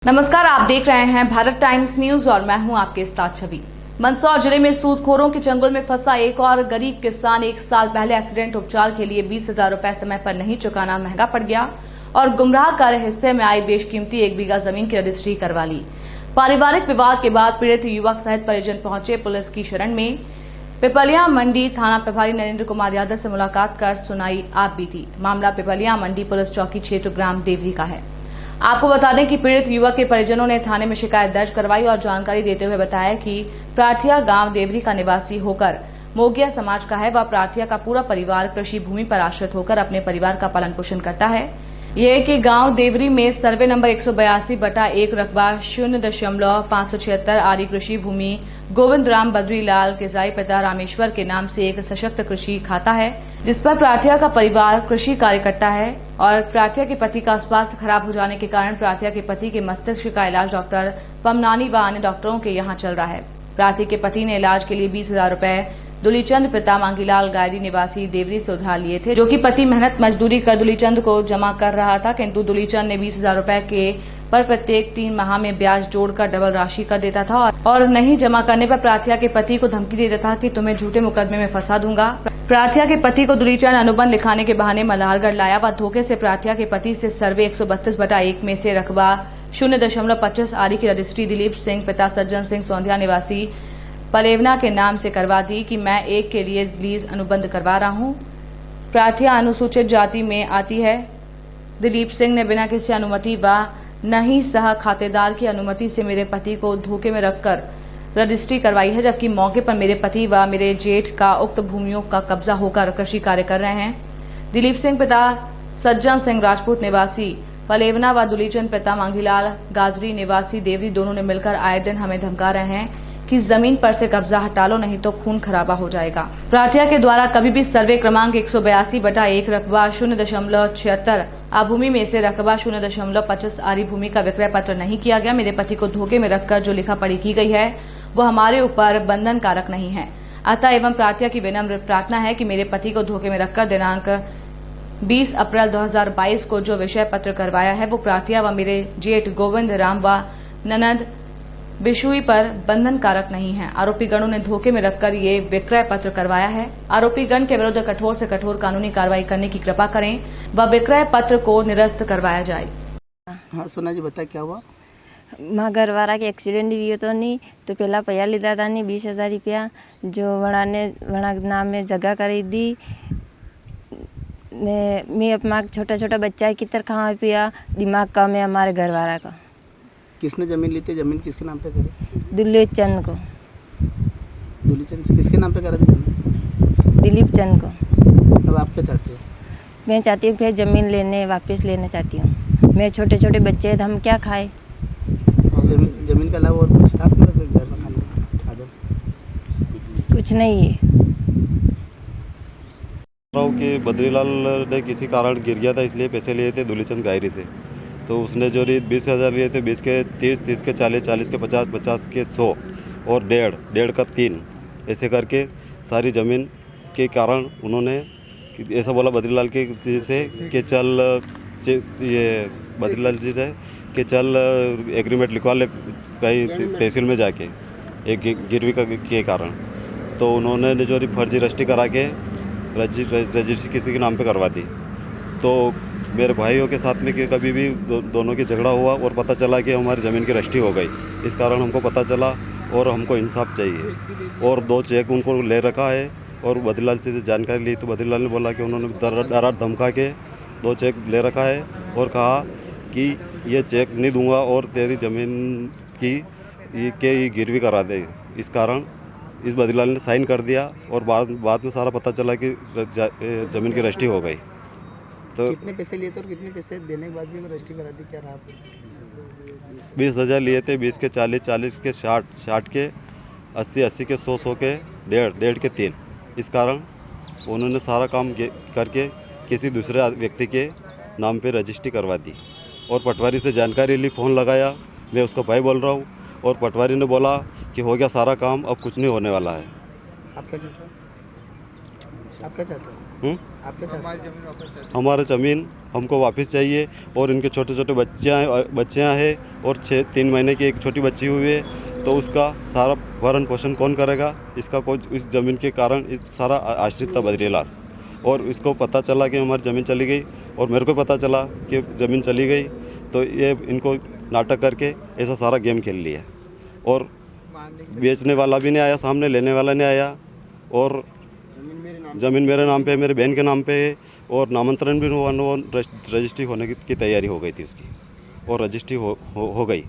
नमस्कार, आप देख रहे हैं भारत टाइम्स न्यूज और मैं हूं आपके साथ छवि। मंदसौर जिले में सूदखोरों के चंगुल में फंसा एक और गरीब किसान 1 साल पहले एक्सीडेंट उपचार के लिए 20,000 रुपए समय पर नहीं चुकाना महंगा पड़ गया और गुमराह कर हिस्से में आई बेशकीमती 1 बीघा जमीन की रजिस्ट्री करवा ली। पारिवारिक विवाद के बाद पीड़ित युवक सहित परिजन पहुंचे पुलिस की शरण में। पिपलिया मंडी थाना प्रभारी नरेंद्र कुमार यादव से मुलाकात कर सुनाई आप बीती। मामला पिपलिया मंडी पुलिस चौकी क्षेत्र ग्राम देवरी का है। आपको बता दें कि पीड़ित युवक के परिजनों ने थाने में शिकायत दर्ज करवाई और जानकारी देते हुए बताया कि प्राथिया गांव देवरी का निवासी होकर मोगिया समाज का है। वह प्राथिया का पूरा परिवार कृषि भूमि पर आश्रित होकर अपने परिवार का पालन पोषण करता है। यह कि गांव देवरी में सर्वे नंबर 182/1 रकबा 0.576 आरी कृषि भूमि गोविंद राम बद्रीलाल केजाई पिता रामेश्वर के नाम से एक सशक्त कृषि खाता है, जिस पर प्राथिया का परिवार कृषि कार्य करता है। और प्राथिया के पति का स्वास्थ्य खराब हो जाने के कारण प्राथिया के पति के मस्तिष्क का इलाज डॉक्टर पमनानी व अन्य डॉक्टरों के यहाँ चल रहा है। प्राथिया के पति ने इलाज के लिए 20,000 रुपए दुलीचंद पिता मांगीलाल गायरी निवासी देवरी से उधार लिए थे, जो कि पति मेहनत मजदूरी कर दुलीचंद को जमा कर रहा था, किंतु दुलीचंद ने 20,000 रुपए के पर प्रत्येक 3 माह में ब्याज जोड़कर डबल राशि कर देता था और नहीं जमा करने पर प्राथिया के पति को धमकी देता था कि तुम्हें झूठे मुकदमे में फंसा दूंगा। प्राथिया के पति को दुलीचंद अनुबंध लिखाने के बहाने मल्हारगढ़ लाया व धोखे से प्राथिया के पति से सर्वे 132/1 में से रकबा 0.25 आरी की रजिस्ट्री दिलीप सिंह पिता सज्जन सिंह सोंधिया निवासी पलेवना के नाम से करवा दी कि मैं एक के लिए लीज अनुबंध करवा रहा हूं। प्राथिया अनुसूचित जाति में आती है। दिलीप सिंह ने बिना किसी अनुमति व नहीं सह खातेदार की अनुमति से मेरे पति को धोखे में रखकर रजिस्ट्री करवाई है, जबकि मौके पर मेरे पति व मेरे जेठ का उक्त भूमियों का कब्जा होकर कृषि कार्य कर रहे हैं। दिलीप सिंह पिता सज्जन सिंह राजपूत निवासी पलेवना व दुलीचंद पिता मांगीलाल गादरी निवासी देवरी दोनों ने मिलकर आए दिन हमें धमका रहे हैं कि जमीन पर से कब्जा हटा लो, नहीं तो खून खराबा हो जाएगा। प्राथिया के द्वारा कभी भी सर्वे क्रमांक 182/1 रकबा 0.76 भूमि में से रकबा 0.25 आरी भूमि का विक्रय पत्र नहीं किया गया। मेरे पति को धोखे में रखकर जो लिखा पढ़ी की गई है वो हमारे ऊपर बंधन कारक नहीं है। अतः एवं प्राथिया की विनम्र प्रार्थना है कि मेरे पति को धोखे में रखकर दिनांक 20 अप्रैल 2022 को जो विषय पत्र करवाया है वो प्राथिया व मेरे जेठ गोविंद राम व ननद बिशुई पर बंधन कारक नहीं है। आरोपी गणों ने धोखे में रखकर ये विक्रय पत्र करवाया है। आरोपी गण के विरुद्ध कठोर से कठोर कानूनी कार्रवाई करने की कृपा करें व विक्रय पत्र को निरस्त करवाया जाए। हाँ सोना जी, बता क्या हुआ? माँ घरवाला के एक्सीडेंट भी तो नहीं तो पहला पैसा लीधा था नहीं 20,000 रुपया जो वणा नाम में जगह करी दी ने। मैं अपना छोटा बच्चा की तरह खावा पिया दिमाग कम है हमारे घरवाला का। किसने जमीन ली थी? जमीन किसके नाम पे करी? दुलीचंद को। दुलीचंद से किसके नाम पे करा थी? दिलीप चंद को। अब आप क्या चाहते हो? मैं चाहती हूँ फिर ज़मीन वापस लेना चाहती हूँ। मेरे छोटे बच्चे हैं तो हम क्या खाए? जमीन के अलावा और कुछ था आपके घर में खाने साधन? कुछ नहीं है। कि बद्रीलाल ने किसी कारण गिर गया था, इसलिए पैसे लिए थे दुलीचंद गायरी से। तो उसने जो 20,000 लिए थे, 20 के 30, 30 के 40, 40 के 50, 50 के 100 और 1.5 का 3 ऐसे करके सारी ज़मीन के कारण उन्होंने ऐसा बोला बद्रीलाल के जी से कि चल ये बद्रीलाल जी से कि चल एग्रीमेंट लिखवा ले कहीं तहसील में जाके एक गिरवी के कारण। तो उन्होंने जो फर्जी रजिस्ट्री करा के रजिस्ट्री किसी के नाम पे करवा दी। तो मेरे भाइयों के साथ में कि कभी भी दोनों की झगड़ा हुआ और पता चला कि हमारी ज़मीन की रजिस्ट्री हो गई। इस कारण हमको पता चला और हमको इंसाफ चाहिए। और 2 चेक उनको ले रखा है और बद्रीलाल से जानकारी ली तो बद्रीलाल ने बोला कि उन्होंने डरा धमका के 2 चेक ले रखा है और कहा कि ये चेक नहीं दूंगा और तेरी ज़मीन की गिरवी करा दे। इस कारण इस बद्रीलाल ने साइन कर दिया और बाद में सारा पता चला कि ज़मीन की रजिस्ट्री हो गई। तो कितने पैसे लिए थे और कितने पैसे देने के बाद भी रजिस्ट्री करा दी? क्या रहा? 20,000 लिए थे, 20 के 40, 40 के 60, 60 के 80, 80 के 100, 100 के 1.5, 1.5 के 3। इस कारण उन्होंने सारा काम करके किसी दूसरे व्यक्ति के नाम पे रजिस्ट्री करवा दी। और पटवारी से जानकारी ली, फ़ोन लगाया, मैं उसका भाई बोल रहा हूँ और पटवारी ने बोला कि हो गया सारा काम, अब कुछ नहीं होने वाला है। आप क्या चाहते हो? आपके चाहते हमारा ज़मीन हमको वापस चाहिए और इनके छोटे छोटे बच्चियाँ हैं और 3 महीने की एक छोटी बच्ची हुई है, तो उसका सारा भरण पोषण कौन करेगा? इसका कोई इस ज़मीन के कारण इस सारा आश्रित था बद्रीलाल, और इसको पता चला कि हमारी ज़मीन चली गई और मेरे को पता चला कि ज़मीन चली गई, तो ये इनको नाटक करके ऐसा सारा गेम खेल लिया और बेचने वाला भी नहीं आया सामने, लेने वाला नहीं आया, और ज़मीन मेरे नाम पे है, मेरे बहन के नाम पे है, और नामांतरण भी हुआ, रजिस्ट्री होने की तैयारी हो गई थी उसकी और रजिस्ट्री हो गई।